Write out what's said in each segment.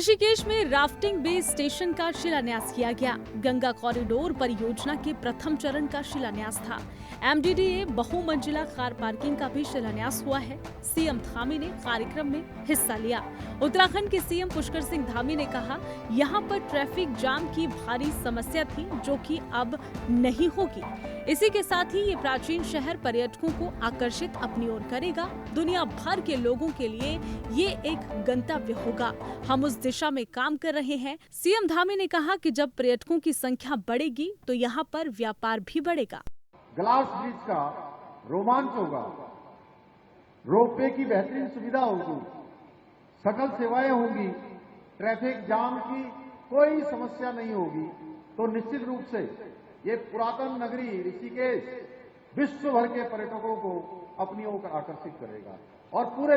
ऋषिकेश में rafting base station का शिलान्यास किया गया। गंगा कॉरिडोर परियोजना के प्रथम चरण का शिलान्यास था। एमडीडीए बहुमंजिला कार पार्किंग का भी शिलान्यास हुआ है। सीएम धामी ने कार्यक्रम में हिस्सा लिया। उत्तराखंड के सीएम पुष्कर सिंह धामी ने कहा, यहाँ पर ट्रैफिक जाम की भारी समस्या थी, जो कि अब नहीं होगी। इसी के साथ ही ये प्राचीन शहर पर्यटकों को आकर्षित अपनी ओर करेगा। दुनिया भर के लोगों के लिए ये एक गंतव्य होगा। हम उस दिशा में काम कर रहे हैं। सीएम धामी ने कहा कि जब पर्यटकों की संख्या बढ़ेगी तो यहाँ पर व्यापार भी बढ़ेगा। ग्लास ब्रिज का रोमांच होगा, रोपवे की बेहतरीन सुविधा होगी, सकल सेवाएं होंगी, ट्रैफिक जाम की कोई समस्या नहीं होगी। तो निश्चित रूप से ये पुरातन नगरी ऋषिकेश विश्व भर के पर्यटकों को अपनी ओर आकर्षित करेगा और पूरे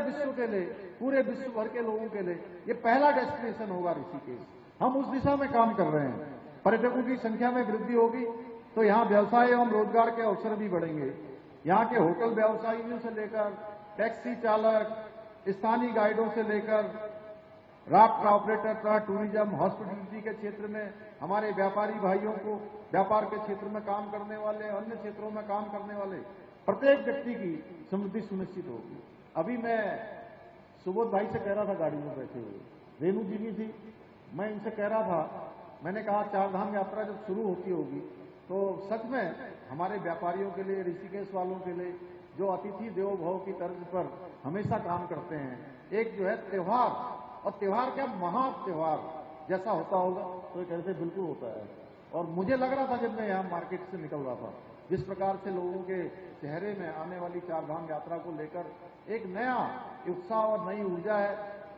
विश्व भर के लोगों के लिए ये पहला डेस्टिनेशन होगा ऋषिकेश। हम उस दिशा में काम कर रहे हैं। पर्यटकों की संख्या में वृद्धि होगी तो यहाँ व्यवसाय एवं रोजगार के अवसर भी बढ़ेंगे। यहाँ के होटल व्यवसायियों से लेकर टैक्सी चालक, स्थानीय गाइडों से लेकर राफ्ट ऑपरेटर, टूरिज्म, हॉस्पिटलिटी के क्षेत्र में हमारे व्यापारी भाइयों को, व्यापार के क्षेत्र में काम करने वाले, अन्य क्षेत्रों में काम करने वाले प्रत्येक व्यक्ति की समृद्धि सुनिश्चित होगी। अभी मैं सुबोध भाई से कह रहा था, गाड़ी में बैठे हुए रेणु जी भी थी, मैं इनसे कह रहा था, मैंने कहा चारधाम यात्रा जब शुरू होती होगी तो सच में हमारे व्यापारियों के लिए, ऋषिकेश वालों के लिए जो अतिथि देवो भव की तर्ज पर हमेशा काम करते हैं, एक जो है त्योहार, और त्योहार क्या महा त्योहार जैसा होता होगा, तो एक ऐसे बिल्कुल होता है। और मुझे लग रहा था जब मैं यहाँ मार्केट से निकल रहा था, जिस प्रकार से लोगों के चेहरे में आने वाली चारधाम यात्रा को लेकर एक नया उत्साह और नई ऊर्जा है,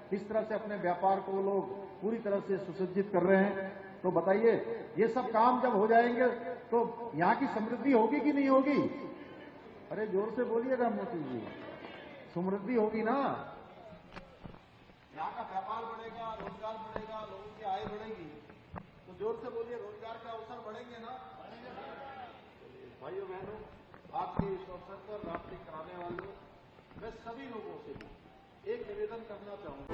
किस तरह से अपने व्यापार को लोग पूरी तरह से सुसज्जित कर रहे हैं। तो बताइए, ये सब काम जब हो जाएंगे तो यहाँ की समृद्धि होगी कि नहीं होगी? अरे जोर से बोलिएगा मोदी जी, समृद्धि होगी ना। यहाँ का व्यापार बढ़ेगा, रोजगार बढ़ेगा, लोगों की आय बढ़ेगी। तो जोर से बोलिए, रोजगार के अवसर बढ़ेंगे ना। भाइयों बहनों, आपके इस अवसर पर राफ्टिंग कराने वालों, मैं सभी लोगों से एक निवेदन करना चाहूंगा।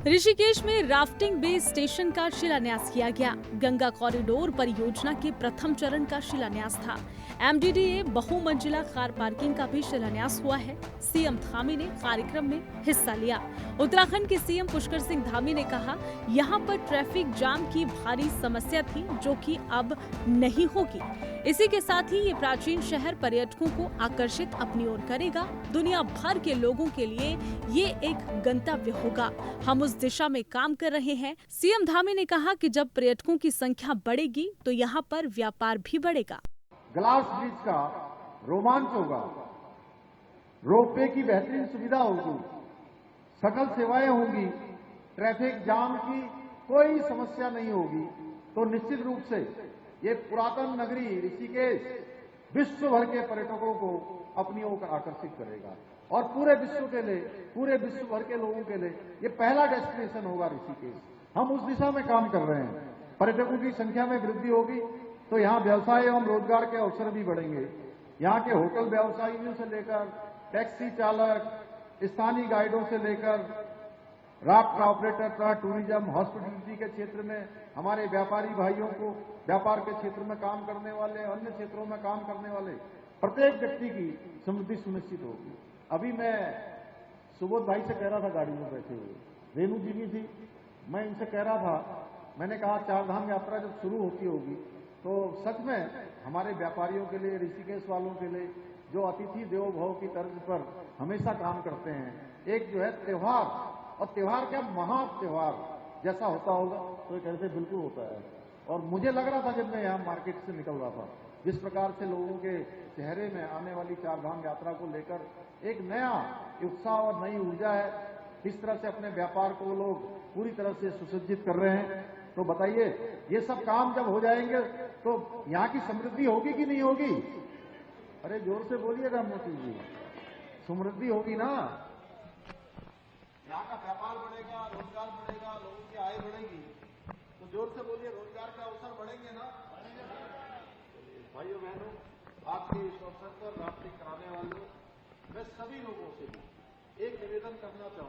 ऋषिकेश में राफ्टिंग बेस स्टेशन का शिलान्यास किया गया। गंगा कॉरिडोर परियोजना के प्रथम चरण का शिलान्यास था। एमडीडीए बहुमंजिला कार पार्किंग का भी शिलान्यास हुआ है। सीएम धामी ने कार्यक्रम में हिस्सा लिया। उत्तराखंड के सीएम पुष्कर सिंह धामी ने कहा, यहाँ पर ट्रैफिक जाम की भारी समस्या थी, जो कि अब नहीं होगी। इसी के साथ ही ये प्राचीन शहर पर्यटकों को आकर्षित अपनी ओर करेगा। दुनिया भर के लोगों के लिए ये एक गंतव्य होगा। हम उस दिशा में काम कर रहे हैं। सीएम धामी ने कहा कि जब पर्यटकों की संख्या बढ़ेगी तो यहाँ पर व्यापार भी बढ़ेगा। ग्लास ब्रिज का रोमांच होगा, रोपवे की बेहतरीन सुविधा होगी, सकल सेवाएं होंगी, ट्रैफिक जाम की कोई समस्या नहीं होगी। तो निश्चित रूप से ये पुरातन नगरी ऋषिकेश विश्व भर के पर्यटकों को अपनी ओर आकर्षित करेगा और पूरे विश्व भर के लोगों के लिए ये पहला डेस्टिनेशन होगा ऋषिकेश। हम उस दिशा में काम कर रहे हैं। पर्यटकों की संख्या में वृद्धि होगी तो यहाँ व्यवसाय एवं रोजगार के अवसर भी बढ़ेंगे। यहाँ के होटल व्यवसायियों से लेकर टैक्सी चालक, स्थानीय गाइडों से लेकर राफ्ट ऑपरेटर, टूरिज्म, हॉस्पिटलिटी के क्षेत्र में हमारे व्यापारी भाइयों को, व्यापार के क्षेत्र में काम करने वाले, अन्य क्षेत्रों में काम करने वाले प्रत्येक व्यक्ति की समृद्धि सुनिश्चित होगी। अभी मैं सुबोध भाई से कह रहा था, गाड़ी में बैठे हुए रेणु जी भी थी, मैं इनसे कह रहा था, मैंने कहा चारधाम यात्रा जब शुरू होती होगी तो सच में हमारे व्यापारियों के लिए, ऋषिकेश वालों के लिए जो अतिथि देवो भव की तर्ज पर हमेशा काम करते हैं, एक जो है त्योहार, और त्योहार क्या महा त्योहार जैसा होता होगा, तो एक ऐसे बिल्कुल होता है। और मुझे लग रहा था जब मैं यहाँ मार्केट से निकल रहा था, जिस प्रकार से लोगों के चेहरे में आने वाली चारधाम यात्रा को लेकर एक नया उत्साह और नई ऊर्जा है, किस तरह से अपने व्यापार को लोग पूरी तरह से सुसज्जित कर रहे हैं। तो बताइए, ये सब काम जब हो जाएंगे तो यहाँ की समृद्धि होगी कि नहीं होगी? अरे जोर से बोलिएगा मोदी जी, समृद्धि होगी ना। यहाँ का व्यापार बढ़ेगा, रोजगार बढ़ेगा, लोगों की आय बढ़ेगी। तो जोर से बोलिए, रोजगार के अवसर बढ़ेंगे ना। भाइयों बहनों, आपके इस अवसर पर राफ्टिंग कराने वालों, मैं सभी लोगों से एक निवेदन करना चाहूंगा।